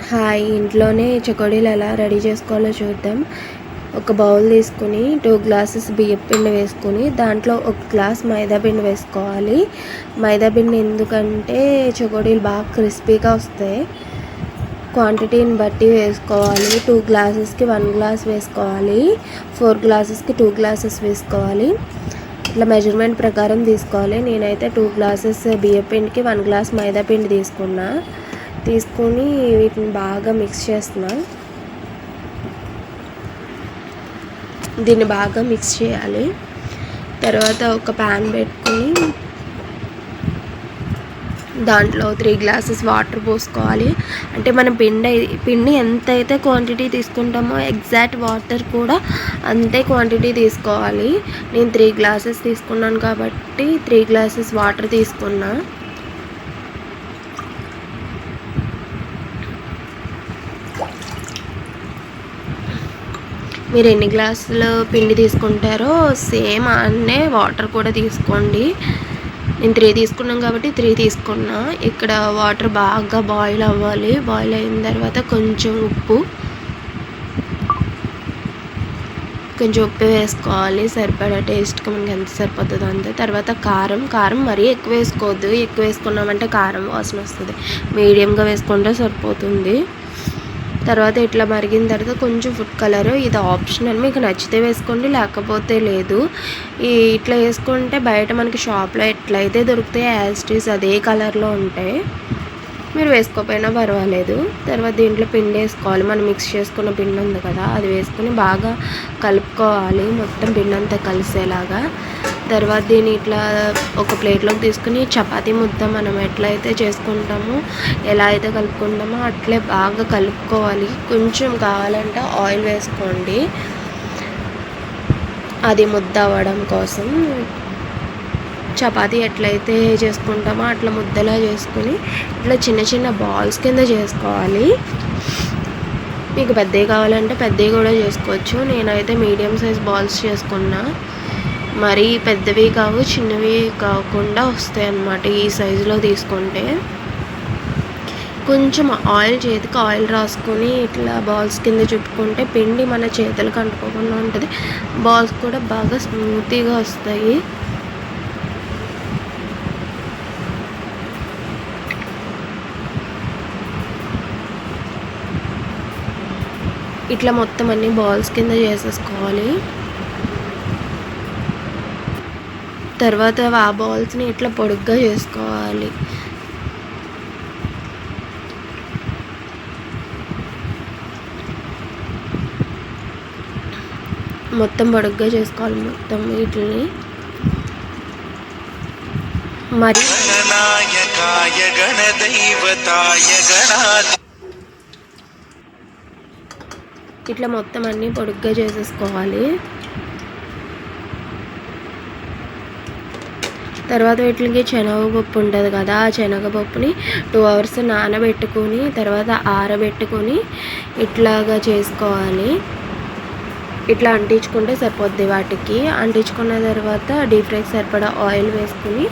Hi, ఇంట్లోనే చెకోడీలు ఎలా ready చేసుకోవాలో చూద్దాం. ఒక బౌల్ తీసుకుని 2 గ్లాసెస్ బియ్యం పిండి వేసుకొని దాంట్లో 1 గ్లాస్ మైదా పిండి వేసుకోవాలి. మైదా పిండి ఎందుకంటే చెకోడీలు బాగా క్రిస్పీగా వస్తాయి. క్వాంటిటీని బట్టి వేసుకోవాలి. 2 గ్లాసెస్కి 1 గ్లాస్ వేసుకోవాలి. 4 గ్లాసెస్కి 2 గ్లాసెస్ వేసుకోవాలి. ఇట్లా మెజర్మెంట్ ప్రకారం తీసుకోవాలి. నేనైతే 2 గ్లాసెస్ బియ్యం పిండికి 1 గ్లాస్ మైదా పిండి తీసుకొని వీటిని బాగా మిక్స్ చేస్తున్నా. దీన్ని బాగా మిక్స్ చేయాలి. తర్వాత ఒక ప్యాన్ పెట్టుకొని దాంట్లో 3 గ్లాసెస్ వాటర్ పోసుకోవాలి. అంటే మనం పిండి ఎంత అయితే క్వాంటిటీ తీసుకుంటామో ఎగ్జాక్ట్ వాటర్ కూడా అంతే క్వాంటిటీ తీసుకోవాలి. నేను 3 గ్లాసెస్ తీసుకున్నాను కాబట్టి 3 గ్లాసెస్ వాటర్ తీసుకున్నా. మీరు ఎన్ని గ్లాసులు పిండి తీసుకుంటారో సేమ్ అన్నే వాటర్ కూడా తీసుకోండి. నేను 3 తీసుకున్నాం కాబట్టి 3 తీసుకున్నా. ఇక్కడ వాటర్ బాగా బాయిల్ అవ్వాలి. బాయిల్ అయిన తర్వాత కొంచెం ఉప్పు వేసుకోవాలి. సరిపడా టేస్ట్కి మనకి ఎంత సరిపోతుందో అంతే. తర్వాత కారం మరీ ఎక్కువ వేసుకోవద్దు. ఎక్కువ వేసుకున్నామంటే కారం వాసన వస్తుంది. మీడియంగా వేసుకుంటే సరిపోతుంది. తర్వాత ఇట్లా మరిగిన తర్వాత కొంచెం ఫుడ్ కలర్, ఇది ఆప్షనల్, మీకు నచ్చితే వేసుకోండి లేకపోతే లేదు. ఇట్లా వేసుకుంటే బయట మనకి షాప్లో ఎట్లయితే దొరుకుతాయి యాజ్ ఇట్ ఈజ్ అదే కలర్లో ఉంటాయి. మీరు వేసుకోకపోయినా పర్వాలేదు. తర్వాత దీంట్లో పిండి వేసుకోవాలి. మనం మిక్స్ చేసుకున్న పిండి ఉంది కదా, అది వేసుకొని బాగా కలుపుకోవాలి మొత్తం పిండి అంతా కలిసేలాగా. తర్వాత దీన్ని ఇట్లా ఒక ప్లేట్లోకి తీసుకుని చపాతీ ముద్ద మనం ఎట్లయితే చేసుకుంటామో ఎలా అయితే కలుపుకుంటామో అట్లే బాగా కలుపుకోవాలి. కొంచెం కావాలంటే ఆయిల్ వేసుకోండి, అది ముద్ద అవ్వడం కోసం. చపాతీ ఎట్లయితే చేసుకుంటామో అట్లా ముద్దలా చేసుకుని ఇట్లా చిన్న చిన్న బాల్స్ కింద చేసుకోవాలి. మీకు పెద్దవి కావాలంటే పెద్దవి కూడా చేసుకోవచ్చు. నేనైతే మీడియం సైజ్ బాల్స్ చేసుకున్నా. మరీ పెద్దవి కావు, చిన్నవి కాకుండా వస్తాయి అన్నమాట ఈ సైజులో తీసుకుంటే. కొంచెం చేతికి ఆయిల్ రాసుకొని ఇట్లా బాల్స్ కింద చుట్టుకుంటే పిండి మన చేతులకు అంటుకోకుండా ఉంటుంది. బాల్స్ కూడా బాగా స్మూతీగా వస్తాయి. ఇట్లా మొత్తం అన్ని బాల్స్ కింద చేసేసుకోవాలి. తర్వాత ఆ బాల్స్ని ఇట్లా పొడుగ్గా చేసుకోవాలి. మొత్తం పొడుగ్గా చేసుకోవాలి మొత్తం వీటిని. మరి ఇట్లా మొత్తం అన్నీ పొడుగ్గా చేసేసుకోవాలి. తర్వాత వీటికి శనగపప్పు ఉంటుంది కదా, ఆ శనగపప్పుని 2 అవర్స్ నానబెట్టుకొని తర్వాత ఆరబెట్టుకొని ఇట్లాగా చేసుకోవాలి. ఇట్లా అంటించుకుంటే సరిపోద్ది. వాటికి అంటించుకున్న తర్వాత డీప్ ఫ్రైకి సరిపడా ఆయిల్ వేసుకుని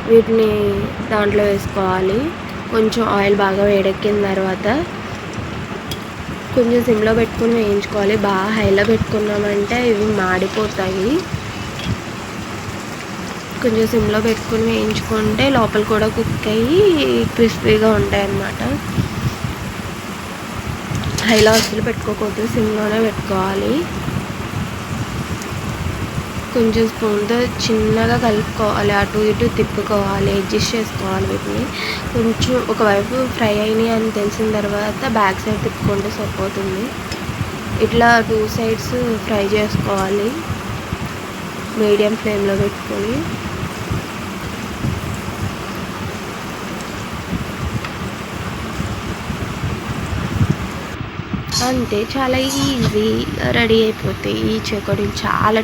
వీటిని దాంట్లో వేసుకోవాలి. కొంచెం ఆయిల్ బాగా వేడెక్కిన తర్వాత కొంచెం సిమ్లో పెట్టుకుని వేయించుకోవాలి. బాగా హైలో పెట్టుకున్నామంటే ఇవి మాడిపోతాయి. కొంచెం సిమ్లో పెట్టుకుని వేయించుకుంటే లోపల కూడా కుక్ అయ్యి క్రిస్పీగా ఉంటాయి అన్నమాట. హైలో అసలు పెట్టుకోకూడదు, సిమ్లోనే పెట్టుకోవాలి. కొంచెం స్పూన్తో చిన్నగా కలుపుకోవాలి, అటు ఇటు తిప్పుకోవాలి, అడ్జస్ట్ చేసుకోవాలి. వీటిని కొంచెం ఒకవైపు ఫ్రై అయినాయి అని తెలిసిన తర్వాత బ్యాక్ సైడ్ తిప్పుకుంటే సరిపోతుంది. ఇట్లా 2 సైడ్స్ ఫ్రై చేసుకోవాలి మీడియం ఫ్లేమ్లో పెట్టుకొని. అంతే, చాలా ఈజీ రెడీ అయిపోతాయి ఈ చెకోడీలు. చాలా